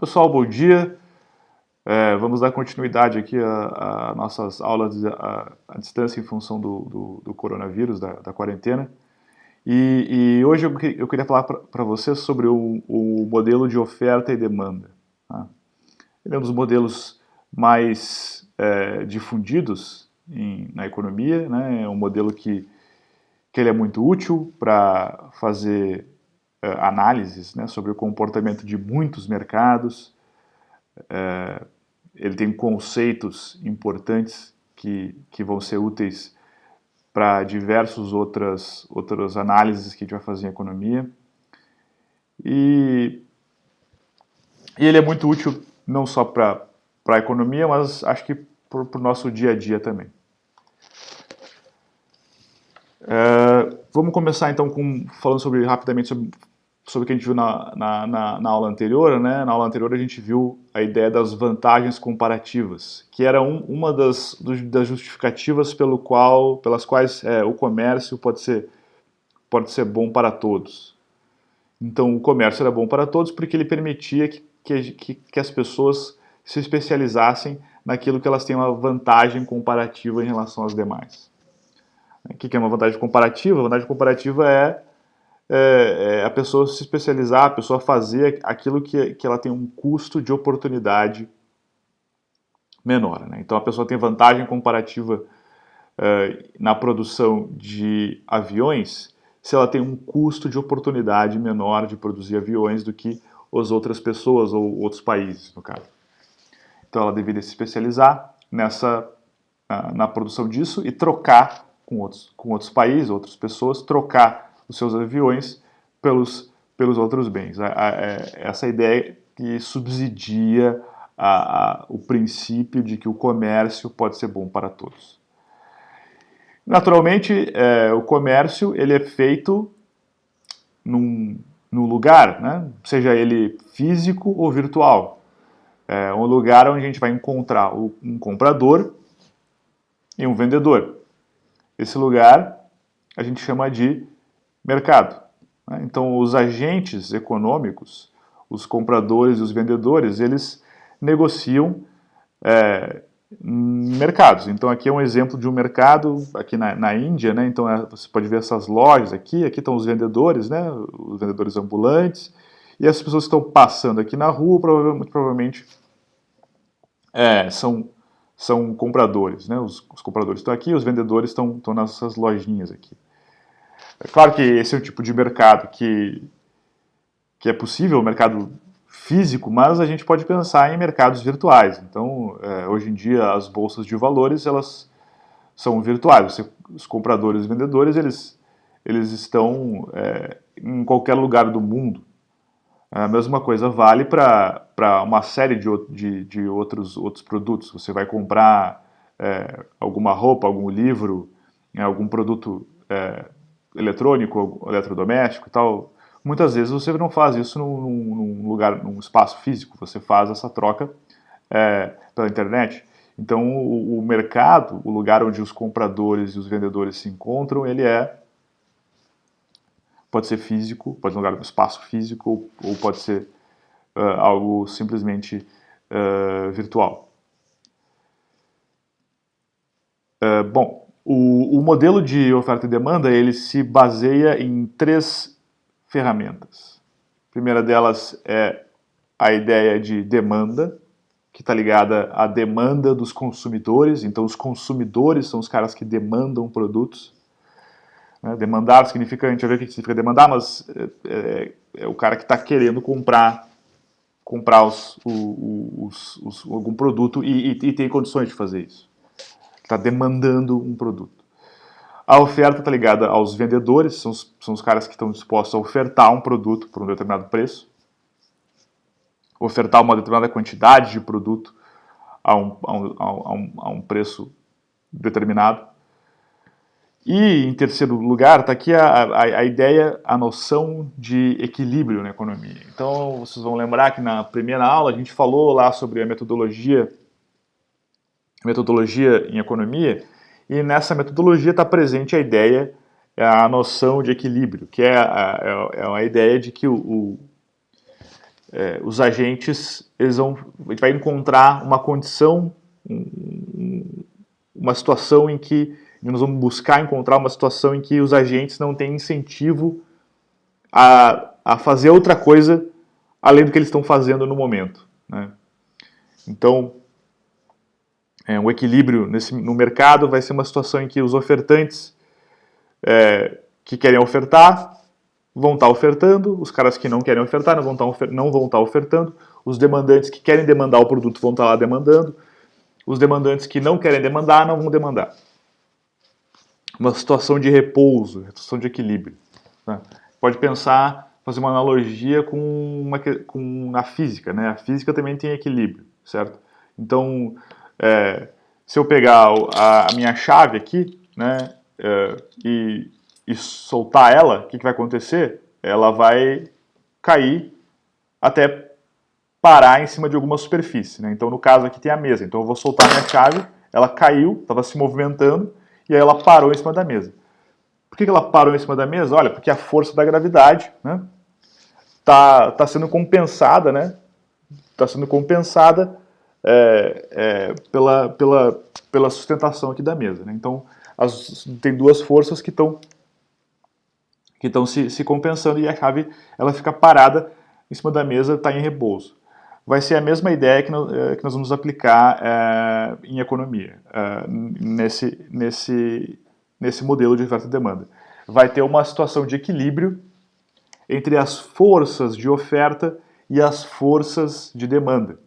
Pessoal, bom dia. Vamos dar continuidade aqui a nossas aulas à distância em função do coronavírus, da quarentena. E hoje eu queria falar para vocês sobre o modelo de oferta e demanda. Tá? Ele é um dos modelos mais difundidos na economia, né? É um modelo que ele é muito útil para fazer análises, né, sobre o comportamento de muitos mercados. Ele tem conceitos importantes que vão ser úteis para diversas outras análises que a gente vai fazer em economia. E ele é muito útil não só para a economia, mas acho que para o nosso dia a dia também. Vamos começar então falando rapidamente sobre o que a gente viu na aula anterior, né? Na aula anterior a gente viu a ideia das vantagens comparativas, que era uma das justificativas pelas quais o comércio pode ser bom para todos. Então o comércio era bom para todos porque ele permitia que as pessoas se especializassem naquilo que elas têm uma vantagem comparativa em relação às demais. O que é uma vantagem comparativa? A vantagem comparativa é a pessoa se especializar, a pessoa fazer aquilo que ela tem um custo de oportunidade menor. Né? Então a pessoa tem vantagem comparativa na produção de aviões se ela tem um custo de oportunidade menor de produzir aviões do que as outras pessoas ou outros países, no caso. Então ela deveria se especializar na produção disso e trocar com outros países, outras pessoas, trocar os seus aviões pelos outros bens. Essa ideia que subsidia o princípio de que o comércio pode ser bom para todos. Naturalmente, o comércio ele é feito num lugar, né? Seja ele físico ou virtual. É um lugar onde a gente vai encontrar um comprador e um vendedor. Esse lugar a gente chama de mercado. Né? Então, os agentes econômicos, os compradores e os vendedores, eles negociam mercados. Então, aqui é um exemplo de um mercado, aqui na Índia, né? Então você pode ver essas lojas aqui estão os vendedores, né? Os vendedores ambulantes, e as pessoas que estão passando aqui na rua, provavelmente são compradores, né? Os compradores estão aqui, os vendedores estão nessas lojinhas aqui. É claro que esse é um tipo de mercado que é possível, o mercado físico, mas a gente pode pensar em mercados virtuais. Então, hoje em dia, as bolsas de valores, elas são virtuais. Os compradores e vendedores, eles estão em qualquer lugar do mundo. A mesma coisa vale para uma série de outros produtos. Você vai comprar alguma roupa, algum livro, algum produto eletrônico, eletrodoméstico e tal. Muitas vezes você não faz isso num espaço físico. Você faz essa troca pela internet. Então, o mercado, o lugar onde os compradores e os vendedores se encontram, ele pode ser físico, pode ser um lugar do espaço físico, ou pode ser algo simplesmente virtual. Bom, o modelo de oferta e demanda, ele se baseia em 3 ferramentas. A primeira delas é a ideia de demanda, que está ligada à demanda dos consumidores. Então, os consumidores são os caras que demandam produtos. Demandar significa, a gente vai ver o que significa demandar, mas é o cara que está querendo comprar algum produto e tem condições de fazer isso. Está demandando um produto. A oferta está ligada aos vendedores, são os caras que estão dispostos a ofertar um produto por um determinado preço, ofertar uma determinada quantidade de produto a um preço determinado. E, em terceiro lugar, está aqui a ideia, a noção de equilíbrio na economia. Então, vocês vão lembrar que na primeira aula a gente falou lá sobre a metodologia em economia, e nessa metodologia está presente a ideia, a noção de equilíbrio, que é a ideia de que os agentes, a gente vai encontrar uma condição, uma situação em que nós vamos buscar encontrar uma situação em que os agentes não têm incentivo a fazer outra coisa além do que eles estão fazendo no momento, né? Então, um equilíbrio no mercado vai ser uma situação em que os ofertantes que querem ofertar vão estar ofertando, os caras que não querem ofertar não vão estar ofertando, os demandantes que querem demandar o produto vão estar lá demandando, os demandantes que não querem demandar não vão demandar. Uma situação de repouso, uma situação de equilíbrio, né? Pode pensar, fazer uma analogia com a física, né? A física também tem equilíbrio, certo? Então, se eu pegar a minha chave aqui, né, e soltar ela, o que vai acontecer? Ela vai cair até parar em cima de alguma superfície, né? Então, no caso aqui tem a mesa. Então, eu vou soltar a minha chave, ela caiu, estava se movimentando, e aí ela parou em cima da mesa. Por que ela parou em cima da mesa? Olha, porque a força da gravidade, né, tá sendo compensada, né? Está sendo compensada pela sustentação aqui da mesa, né? Então, tem duas forças que estão se compensando, e a chave ela fica parada em cima da mesa, está em repouso. Vai ser a mesma ideia que nós vamos aplicar em economia, nesse modelo de oferta e demanda. Vai ter uma situação de equilíbrio entre as forças de oferta e as forças de demanda.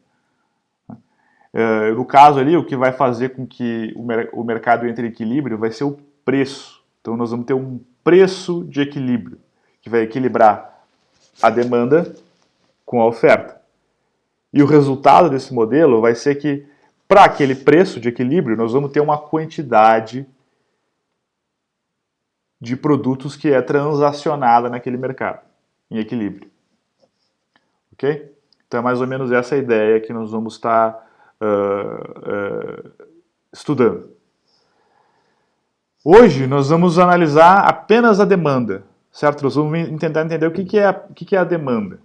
No caso ali, o que vai fazer com que o mercado entre em equilíbrio vai ser o preço. Então nós vamos ter um preço de equilíbrio, que vai equilibrar a demanda com a oferta. E o resultado desse modelo vai ser que, para aquele preço de equilíbrio, nós vamos ter uma quantidade de produtos que é transacionada naquele mercado, em equilíbrio. Ok? Então é mais ou menos essa ideia que nós vamos estar estudando. Hoje nós vamos analisar apenas a demanda, certo? Nós vamos tentar entender o que é a demanda.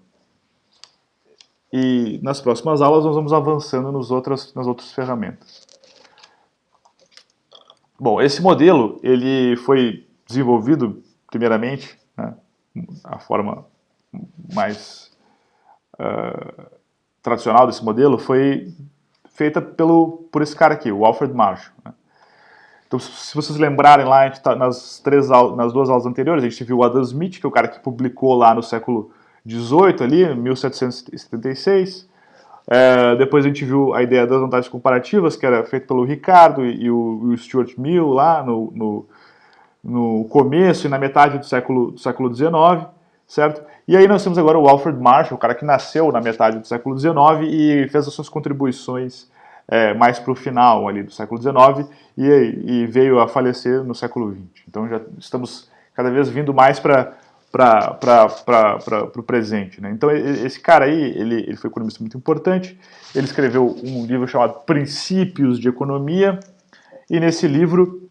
E nas próximas aulas nós vamos avançando nas outras ferramentas. Bom, esse modelo ele foi desenvolvido primeiramente, né, a forma mais tradicional desse modelo foi feita por esse cara aqui, o Alfred Marshall, né? Então, se vocês lembrarem lá, nas duas aulas anteriores, a gente viu o Adam Smith, que é o cara que publicou lá no século XVIII, ali, 1776. Depois a gente viu a ideia das vantagens comparativas, que era feita pelo Ricardo e o Stuart Mill lá no começo e na metade do século XIX, certo? E aí nós temos agora o Alfred Marshall, o cara que nasceu na metade do século XIX e fez as suas contribuições mais para o final ali do século XIX e veio a falecer no século XX. Então já estamos cada vez vindo mais para o presente, né? Então esse cara aí, ele foi um economista muito importante, ele escreveu um livro chamado Princípios de Economia, e nesse livro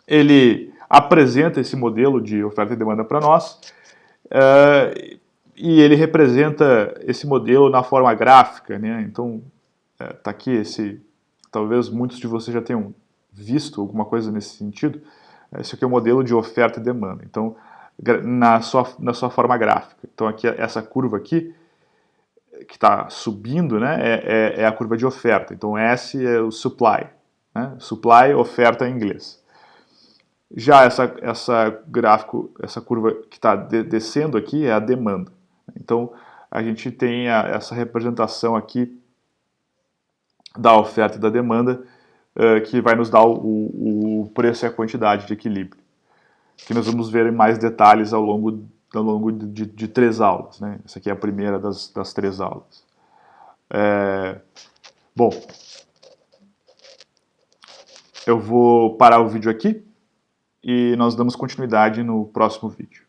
ele apresenta esse modelo de oferta e demanda para nós, e ele representa esse modelo na forma gráfica, né? Então tá aqui talvez muitos de vocês já tenham visto alguma coisa nesse sentido. Esse aqui é o modelo de oferta e demanda. Então, na sua forma gráfica. Então, aqui essa curva aqui que está subindo, né, é a curva de oferta. Então, S é o supply, né? Supply, oferta em inglês. Já essa curva que está descendo aqui é a demanda. Então, a gente tem essa representação aqui da oferta e da demanda, que vai nos dar o preço e a quantidade de equilíbrio, que nós vamos ver em mais detalhes ao longo de 3 aulas, né? Essa aqui é a primeira das 3 aulas. Bom, eu vou parar o vídeo aqui e nós damos continuidade no próximo vídeo.